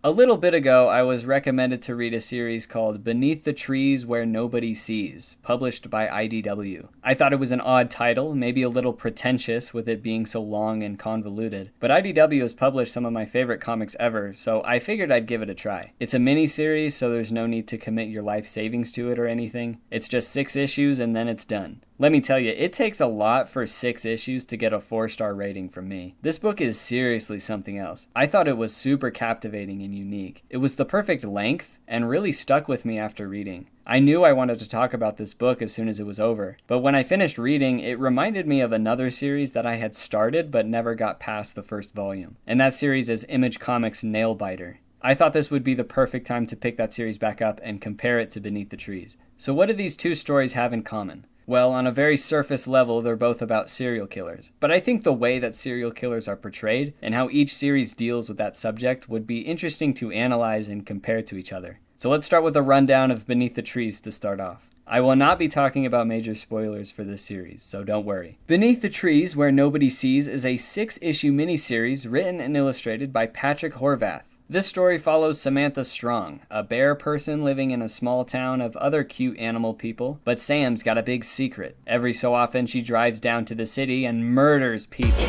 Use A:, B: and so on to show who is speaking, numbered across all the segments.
A: A little bit ago, I was recommended to read a series called Beneath the Trees Where Nobody Sees, published by IDW. I thought it was an odd title, maybe a little pretentious with it being so long and convoluted, but IDW has published some of my favorite comics ever, so I figured I'd give it a try. It's a mini-series, so there's no need to commit your life savings to it or anything. It's just 6 issues and then it's done. Let me tell you, it takes a lot for 6 issues to get a 4-star rating from me. This book is seriously something else. I thought it was super captivating and unique. It was the perfect length and really stuck with me after reading. I knew I wanted to talk about this book as soon as it was over, but when I finished reading, it reminded me of another series that I had started but never got past the first volume. And that series is Image Comics' Nailbiter. I thought this would be the perfect time to pick that series back up and compare it to Beneath the Trees. So what do these two stories have in common? Well, on a very surface level, they're both about serial killers. But I think the way that serial killers are portrayed and how each series deals with that subject would be interesting to analyze and compare to each other. So let's start with a rundown of Beneath the Trees to start off. I will not be talking about major spoilers for this series, so don't worry. Beneath the Trees Where Nobody Sees is a 6-issue miniseries written and illustrated by Patrick Horvath. This story follows Samantha Strong, a bear person living in a small town of other cute animal people, but Sam's got a big secret. Every so often she drives down to the city and murders people.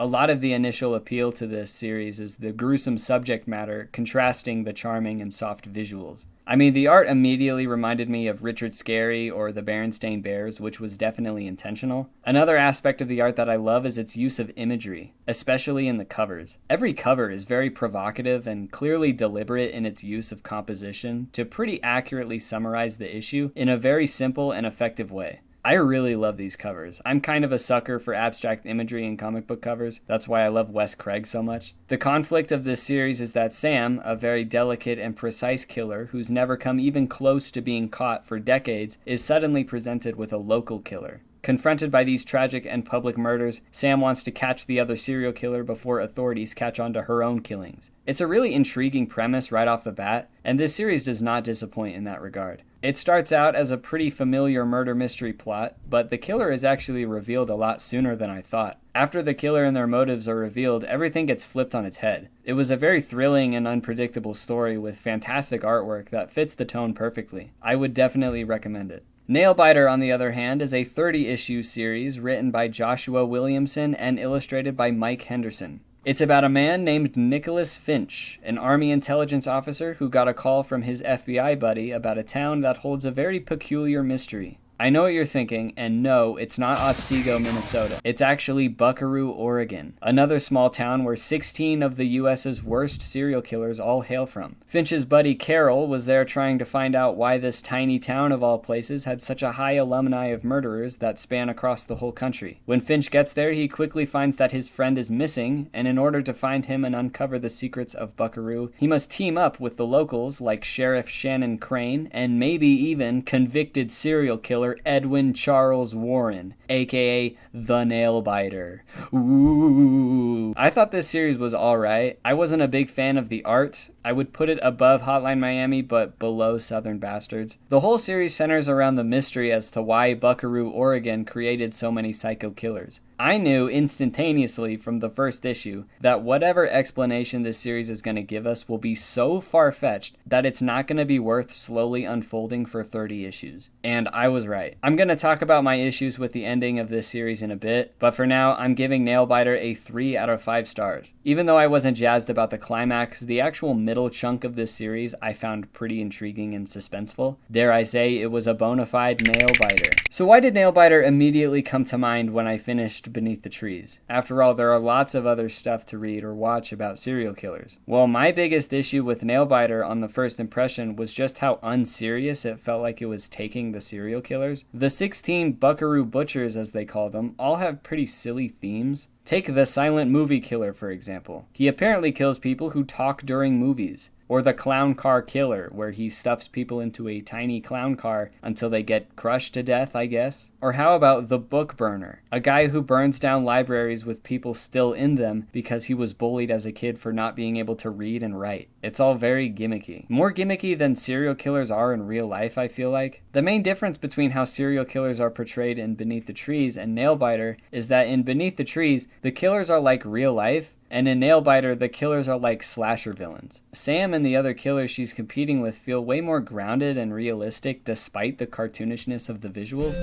A: A lot of the initial appeal to this series is the gruesome subject matter contrasting the charming and soft visuals. I mean, the art immediately reminded me of Richard Scarry or the Berenstain Bears, which was definitely intentional. Another aspect of the art that I love is its use of imagery, especially in the covers. Every cover is very provocative and clearly deliberate in its use of composition to pretty accurately summarize the issue in a very simple and effective way. I really love these covers. I'm kind of a sucker for abstract imagery in comic book covers. That's why I love Wes Craig so much. The conflict of this series is that Sam, a very delicate and precise killer who's never come even close to being caught for decades, is suddenly presented with a local killer. Confronted by these tragic and public murders, Sam wants to catch the other serial killer before authorities catch on to her own killings. It's a really intriguing premise right off the bat, and this series does not disappoint in that regard. It starts out as a pretty familiar murder mystery plot, but the killer is actually revealed a lot sooner than I thought. After the killer and their motives are revealed, everything gets flipped on its head. It was a very thrilling and unpredictable story with fantastic artwork that fits the tone perfectly. I would definitely recommend it. Nailbiter, on the other hand, is a 30-issue series written by Joshua Williamson and illustrated by Mike Henderson. It's about a man named Nicholas Finch, an Army intelligence officer who got a call from his FBI buddy about a town that holds a very peculiar mystery. I know what you're thinking, and no, it's not Otsego, Minnesota. It's actually Buckaroo, Oregon, another small town where 16 of the US's worst serial killers all hail from. Finch's buddy Carol was there trying to find out why this tiny town of all places had such a high alumni of murderers that span across the whole country. When Finch gets there, he quickly finds that his friend is missing, and in order to find him and uncover the secrets of Buckaroo, he must team up with the locals like Sheriff Shannon Crane and maybe even convicted serial killer Edwin Charles Warren, aka the Nailbiter. Ooh. I thought this series was alright. I wasn't a big fan of the art. I would put it above Hotline Miami, but below Southern Bastards. The whole series centers around the mystery as to why Buckaroo, Oregon created so many psycho killers. I knew instantaneously from the first issue that whatever explanation this series is going to give us will be so far-fetched that it's not going to be worth slowly unfolding for 30 issues. And I was right. I'm going to talk about my issues with the ending of this series in a bit, but for now, I'm giving Nailbiter a 3 out of 5 stars. Even though I wasn't jazzed about the climax, the actual middle chunk of this series I found pretty intriguing and suspenseful. Dare I say, it was a bona fide nail-biter. So why did Nailbiter immediately come to mind when I finished Beneath the Trees? After all, there are lots of other stuff to read or watch about serial killers. Well, my biggest issue with Nailbiter on the first impression was just how unserious it felt like it was taking the serial killers. The 16 Buckaroo Butchers, as they call them, all have pretty silly themes. Take the silent movie killer, for example. He apparently kills people who talk during movies. Or the clown car killer, where he stuffs people into a tiny clown car until they get crushed to death, I guess. Or how about the book burner? A guy who burns down libraries with people still in them because he was bullied as a kid for not being able to read and write. It's all very gimmicky. More gimmicky than serial killers are in real life, I feel like. The main difference between how serial killers are portrayed in Beneath the Trees and Nailbiter is that in Beneath the Trees, the killers are like real life, And in Nailbiter, the killers are like slasher villains. Sam and the other killers she's competing with feel way more grounded and realistic despite the cartoonishness of the visuals.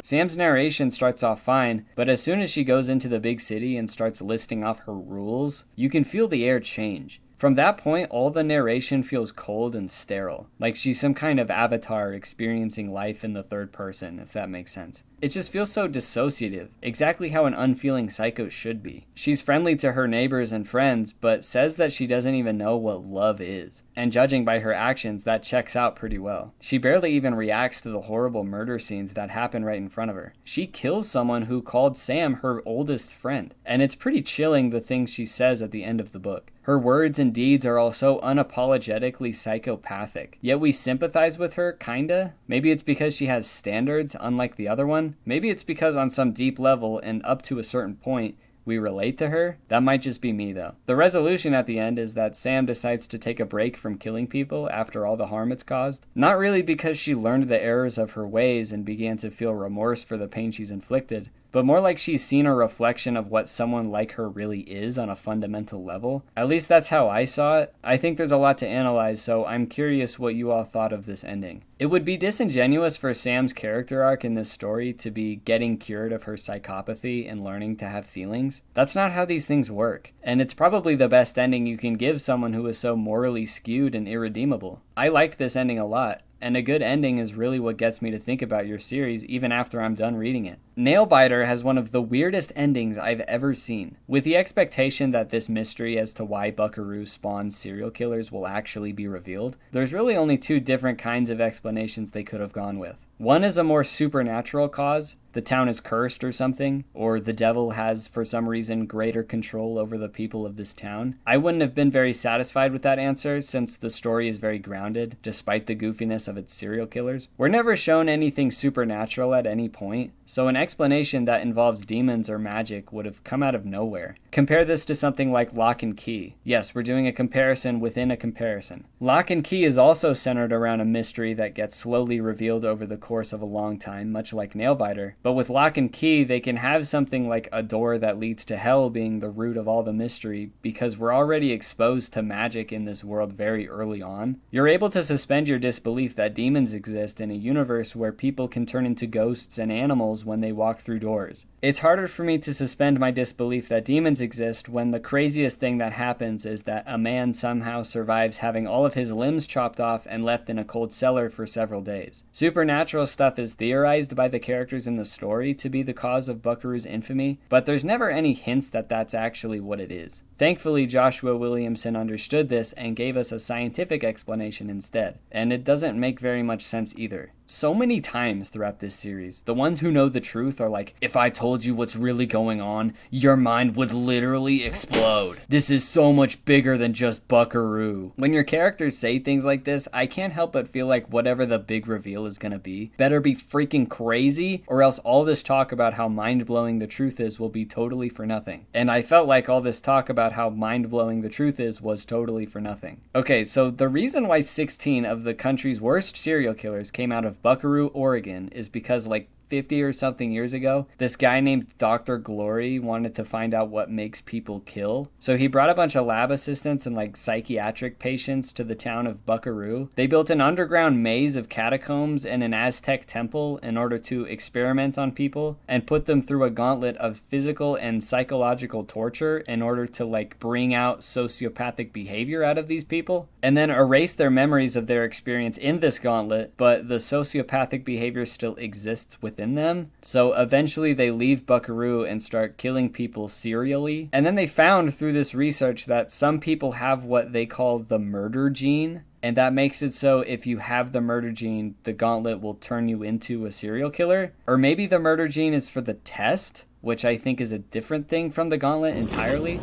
A: Sam's narration starts off fine, but as soon as she goes into the big city and starts listing off her rules, you can feel the air change. From that point, all the narration feels cold and sterile, like she's some kind of avatar experiencing life in the third person, if that makes sense. It just feels so dissociative, exactly how an unfeeling psycho should be. She's friendly to her neighbors and friends, but says that she doesn't even know what love is. And judging by her actions, that checks out pretty well. She barely even reacts to the horrible murder scenes that happen right in front of her. She kills someone who called Sam her oldest friend, and it's pretty chilling the things she says at the end of the book. Her words and deeds are all so unapologetically psychopathic, yet we sympathize with her, kinda. Maybe it's because she has standards, unlike the other one. Maybe it's because on some deep level, and up to a certain point, we relate to her. That might just be me, though. The resolution at the end is that Sam decides to take a break from killing people after all the harm it's caused. Not really because she learned the errors of her ways and began to feel remorse for the pain she's inflicted, but more like she's seen a reflection of what someone like her really is on a fundamental level. At least that's how I saw it. I think there's a lot to analyze, so I'm curious what you all thought of this ending. It would be disingenuous for Sam's character arc in this story to be getting cured of her psychopathy and learning to have feelings. That's not how these things work, and it's probably the best ending you can give someone who is so morally skewed and irredeemable. I liked this ending a lot. And a good ending is really what gets me to think about your series even after I'm done reading it. Nailbiter has one of the weirdest endings I've ever seen. With the expectation that this mystery as to why Buckaroo spawns serial killers will actually be revealed, there's really only two different kinds of explanations they could have gone with. One is a more supernatural cause. The town is cursed or something, or the devil has, for some reason, greater control over the people of this town. I wouldn't have been very satisfied with that answer, since the story is very grounded, despite the goofiness of its serial killers. We're never shown anything supernatural at any point, so an explanation that involves demons or magic would have come out of nowhere. Compare this to something like Lock and Key. Yes, we're doing a comparison within a comparison. Lock and Key is also centered around a mystery that gets slowly revealed over the course of a long time, much like Nailbiter. But with Lock and Key, they can have something like a door that leads to hell being the root of all the mystery, because we're already exposed to magic in this world very early on. You're able to suspend your disbelief that demons exist in a universe where people can turn into ghosts and animals when they walk through doors. It's harder for me to suspend my disbelief that demons exist when the craziest thing that happens is that a man somehow survives having all of his limbs chopped off and left in a cold cellar for several days. Supernatural stuff is theorized by the characters in the story to be the cause of Buckaroo's infamy, but there's never any hints that that's actually what it is. Thankfully, Joshua Williamson understood this and gave us a scientific explanation instead, and it doesn't make very much sense either. So many times throughout this series, the ones who know the truth are like, if I told you what's really going on, your mind would literally explode. This is so much bigger than just Buckaroo. When your characters say things like this, I can't help but feel like whatever the big reveal is gonna be better be freaking crazy, or else all this talk about how mind-blowing the truth is will be totally for nothing. And I felt like all this talk about how mind-blowing the truth is was totally for nothing. Okay, so the reason why 16 of the country's worst serial killers came out of Buckaroo, Oregon is because like 50 or something years ago, this guy named Dr. Glory wanted to find out what makes people kill. So he brought a bunch of lab assistants and like psychiatric patients to the town of Buckaroo. They built an underground maze of catacombs and an Aztec temple in order to experiment on people and put them through a gauntlet of physical and psychological torture in order to like bring out sociopathic behavior out of these people and then erase their memories of their experience in this gauntlet, but the sociopathic behavior still exists within them. So eventually they leave Buckaroo and start killing people serially. And then they found through this research that some people have what they call the murder gene. And that makes it so if you have the murder gene, the gauntlet will turn you into a serial killer. Or maybe the murder gene is for the test, which I think is a different thing from the gauntlet entirely.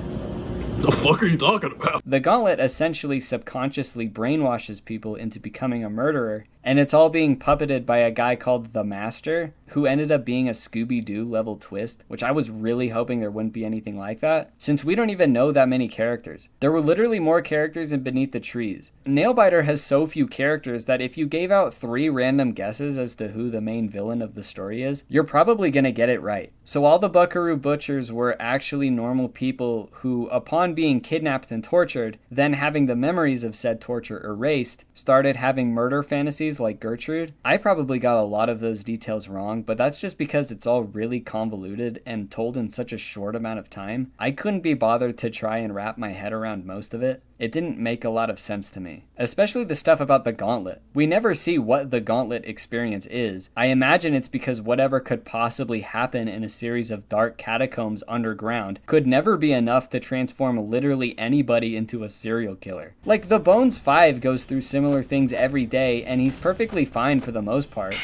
B: The fuck are you talking about?
A: The gauntlet essentially subconsciously brainwashes people into becoming a murderer, And it's all being puppeted by a guy called The Master, who ended up being a Scooby-Doo level twist, which I was really hoping there wouldn't be anything like that, since we don't even know that many characters. There were literally more characters in Beneath the Trees. Nailbiter has so few characters that if you gave out 3 random guesses as to who the main villain of the story is, you're probably gonna get it right. So all the Buckaroo Butchers were actually normal people who, upon being kidnapped and tortured, then having the memories of said torture erased, started having murder fantasies like Gertrude. I probably got a lot of those details wrong, but that's just because it's all really convoluted and told in such a short amount of time. I couldn't be bothered to try and wrap my head around most of it. It didn't make a lot of sense to me, especially the stuff about the gauntlet. We never see what the gauntlet experience is. I imagine it's because whatever could possibly happen in a series of dark catacombs underground could never be enough to transform literally anybody into a serial killer. Like, the Bones 5 goes through similar things every day, and he's perfectly fine for the most part.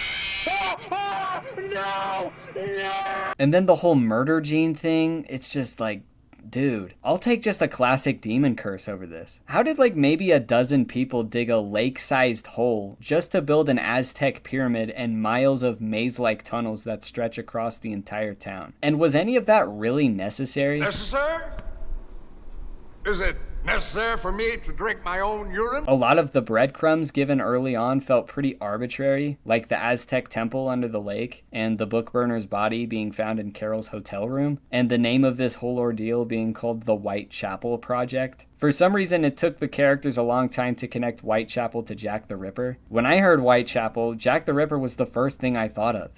A: No! And then the whole murder gene thing, it's just like, dude, I'll take just a classic demon curse over this. How did like maybe a dozen people dig a lake-sized hole just to build an Aztec pyramid and miles of maze-like tunnels that stretch across the entire town? And was any of that really necessary?
C: Necessary? Is it necessary for me to drink my own urine?
A: A lot of the breadcrumbs given early on felt pretty arbitrary, like the Aztec temple under the lake, and the bookburner's body being found in Carol's hotel room, and the name of this whole ordeal being called the Whitechapel Project. For some reason, it took the characters a long time to connect Whitechapel to Jack the Ripper. When I heard Whitechapel, Jack the Ripper was the first thing I thought of.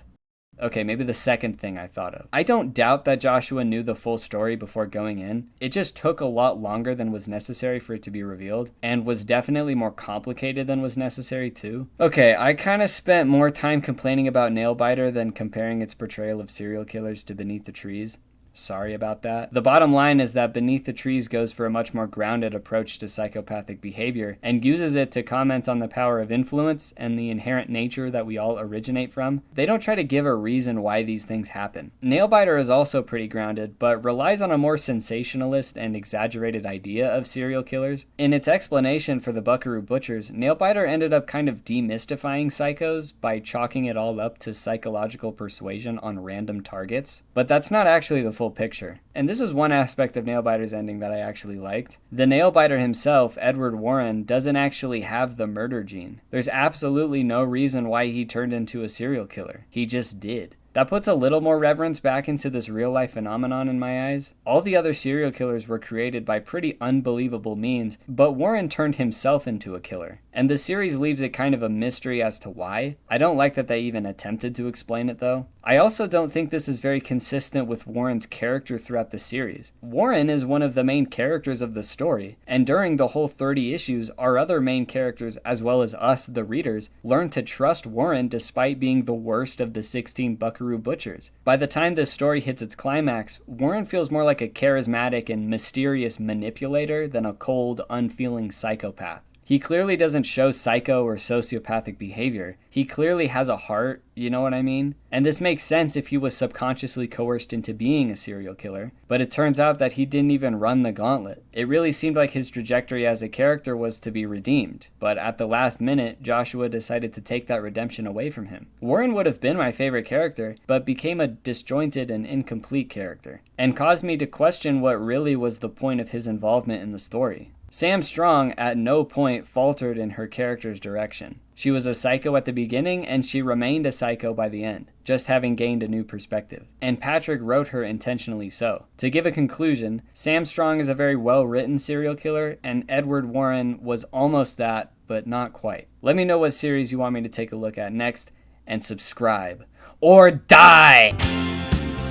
A: Okay, maybe the second thing I thought of. I don't doubt that Joshua knew the full story before going in. It just took a lot longer than was necessary for it to be revealed, and was definitely more complicated than was necessary too. Okay, I kind of spent more time complaining about Nailbiter than comparing its portrayal of serial killers to Beneath the Trees. Sorry about that. The bottom line is that Beneath the Trees goes for a much more grounded approach to psychopathic behavior and uses it to comment on the power of influence and the inherent nature that we all originate from. They don't try to give a reason why these things happen. Nailbiter is also pretty grounded, but relies on a more sensationalist and exaggerated idea of serial killers. In its explanation for the Buckaroo Butchers, Nailbiter ended up kind of demystifying psychos by chalking it all up to psychological persuasion on random targets. But that's not actually the full picture. And this is one aspect of Nailbiter's ending that I actually liked. The Nailbiter himself, Edward Warren, doesn't actually have the murder gene. There's absolutely no reason why he turned into a serial killer. He just did. That puts a little more reverence back into this real-life phenomenon in my eyes. All the other serial killers were created by pretty unbelievable means, but Warren turned himself into a killer. And the series leaves it kind of a mystery as to why. I don't like that they even attempted to explain it though. I also don't think this is very consistent with Warren's character throughout the series. Warren is one of the main characters of the story, and during the whole 30 issues, our other main characters, as well as us, the readers, learn to trust Warren despite being the worst of the 16 Buckaroo Butchers. By the time this story hits its climax, Warren feels more like a charismatic and mysterious manipulator than a cold, unfeeling psychopath. He clearly doesn't show psycho or sociopathic behavior. He clearly has a heart, you know what I mean? And this makes sense if he was subconsciously coerced into being a serial killer, but it turns out that he didn't even run the gauntlet. It really seemed like his trajectory as a character was to be redeemed, but at the last minute, Joshua decided to take that redemption away from him. Warren would have been my favorite character, but became a disjointed and incomplete character, and caused me to question what really was the point of his involvement in the story. Sam Strong at no point faltered in her character's direction. She was a psycho at the beginning, and she remained a psycho by the end, just having gained a new perspective. And Patrick wrote her intentionally so. To give a conclusion, Sam Strong is a very well-written serial killer, and Edward Warren was almost that, but not quite. Let me know what series you want me to take a look at next, and subscribe. Or die!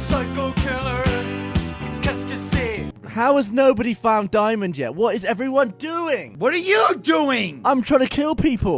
D: Psycho killer, qu'est-ce que c'est? How has nobody found Diamond yet? What is everyone doing?
E: What are you doing?
D: I'm trying to kill people.